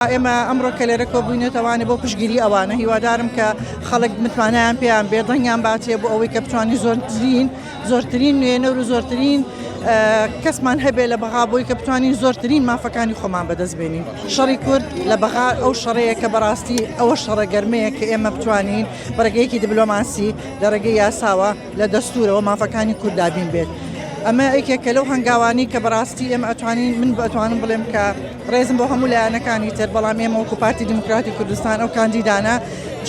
ئێمە ئەمڕۆ کە لێرە کۆبووینەتەوانێ بۆ پشگیری ئەوانە هیوادارم کە خەڵک متمانیان پێیان بێ دڵنیان باتێ بۆ ئەوەی کە بتوانانی زۆرترین نوێنە و زۆرترین کەسمان هەبێ لە بەغا بۆی کە بتوانین زۆرترین مافەکانی خۆمان بەدەستبێنین. شەڕی کورد لە بەغا ئەو شەڕەیە کە بەڕاستی ئەوە شەڕە گەرمەیە کە ئێمە بتوانین بەڕێگەیەکی دیبلۆماسی لە ڕێگەی یاساوە لە دەستورەوە مافەکانی کورد دابین بێت. ئەمە ئەیکێکە لەو هەنگاوانی کە بەڕاستی ئێمە ئەتوانین من بەتوانم بڵێم کە ڕێزم بۆ هەموو لایەنەکانی تر بەڵام ئێمە وەکو پارتی دیموکراتی کوردستان ئەو کاندیدانە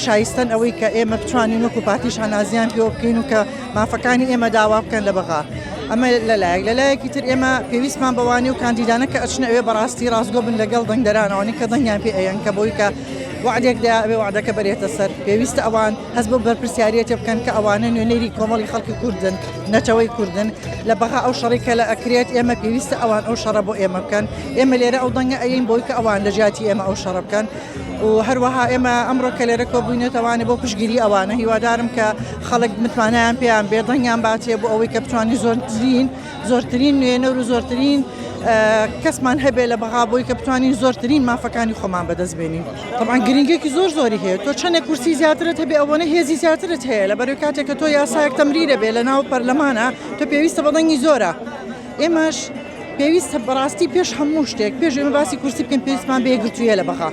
شایستن ئەوەی کە ئێمە بتوانین وەکو پارتیش هەنازیان پێوە بکەین و کە مافەکانی ئێمە داوا بکەن لە بەغا. ئەمە لەلایەکی تر ئێمە پێویستمان بەوانی و کاندیدانە کە ئەچنە ئەوێ بەڕاستی ڕاستگۆ بن لەگەڵ دەنگدەرانەوەی کە دڵنیان پێ ئەیەن کە بۆی کە وعدێکدا ئەوێ وعدەکە بەرێتە سەر پێویستە ئەوان هەست بۆ بەرپرسیارەتێ بکەن کە ئەوانە نوێنەری کۆمەڵی خەڵکی کوردن نەچەوەی کوردن لە بەغا ئەو شەڕی کە لە ئەکرێت ئێمە پێویستە ئەوان ئەو شەڕە بۆ ئێمە بکەن. ئێمە لێرە ئەو دەنگە ئەین بۆی کە ئەوان لە جیاتی ئێمە ئەو شەڕە بکەن و هەروەها ئێمە ئەمڕۆ کە لێرە کۆبووینەتەوانێ بۆ پشگیری ئەوانە هیوادارم کە خەڵک متمانیان پێیان بێ دڵنیان باتێ بۆ ئەوەی کە بتوانانی زۆرترین نوێنە و زۆرترین کەسمان هەبێ لە بەغا بۆی کە بتوانین زۆرترین مافەکانی خۆمان بەدەستبێنین. طبعا گرنگێکی زۆری هەیە تۆ چەندێک کورسی زیاترت هەبێ ئەوەنە هێزی زیاترت هەیە لە بەرەو کاتێک کە تۆ یاسایەک تەمریرە بێ لە ناو پەرلەمانە تۆ پێویستە بەدەنگی زۆرە. ئێمەش پێویستە بەڕاستی پێش هەموو شتێک پێش ئێمە باسی کورسی بکەین پێویستمان بێ گرتوویە لە بەغا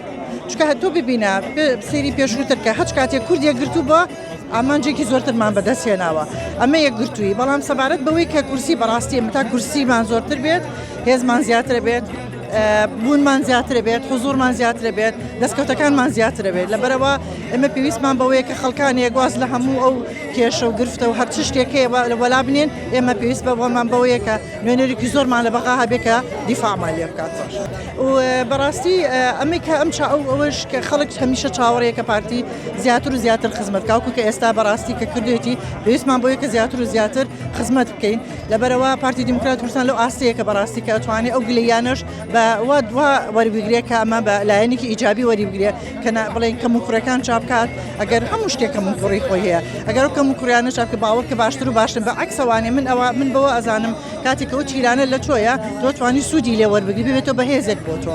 چکە تۆ ببینە سەیری پێشووتر کە هەچ کاتێک کوردیە گرتو بە ئامانجێکی زۆرترمان بەدەستێناوە. ئەمە یەک گرتووی بەڵام سەبارەت بەوەی کە کورسی بەڕاستی ئێمە تا کورسیمان زۆرتر بێت هێزمان زیاتر بێت بوونمان زیاتر بێت حوزورمان زیاتر بێت دەستکەوتەکانمان زیاتر بێت لەبەرەوە ئێمە پێویستمان بەوەیە کە خەڵکانی گواز لە هەموو ئەو کێشە و گرفتە و هەرچ شتێکەیە لە وەلا بنێن ئێمە پێویست بەوەمان بەوەیە کە نوێنەرێکی زۆرمان لە بەغا هەبێ کە دیفاعمان لێ بکات. و بەڕاستی ئەمەی کە ئەم ئەوەش کە خەڵک هەمیشە چاوەڕەیە کە پارتی زیاتر و زیاتر خزمەت کاوکو کە ئێستا بەڕاستی کە کردوێتی پێویستمان بۆیە کە زیاتر و زیاتر خزمەت بکەین لەبەرەوە پارتی دیموکراتی کوردستان لەو ئاستەیە کە بەڕاستی کە ئەتوانێت ئەو گلەیانەش بە وا وەربگرێت کە ئەمە بە لایەنێکی ئیجابی وەریبگرێت کە بڵێن کەم و کوڕەکان چاپکات ئەگەر هەموو شتێک کەم و کوڕی خۆی هەیە ئەگەر ئەو کەم و کوڕیانە چاپکە باوە کە باشتر و باشتر بە عەکسەوانێ من بەوە ئەزانم کاتێک ئەو چیرانە لە تۆیە تۆ توانی سوودی لێ وەربگری بێتەوە بەهێزێک بۆ تۆ.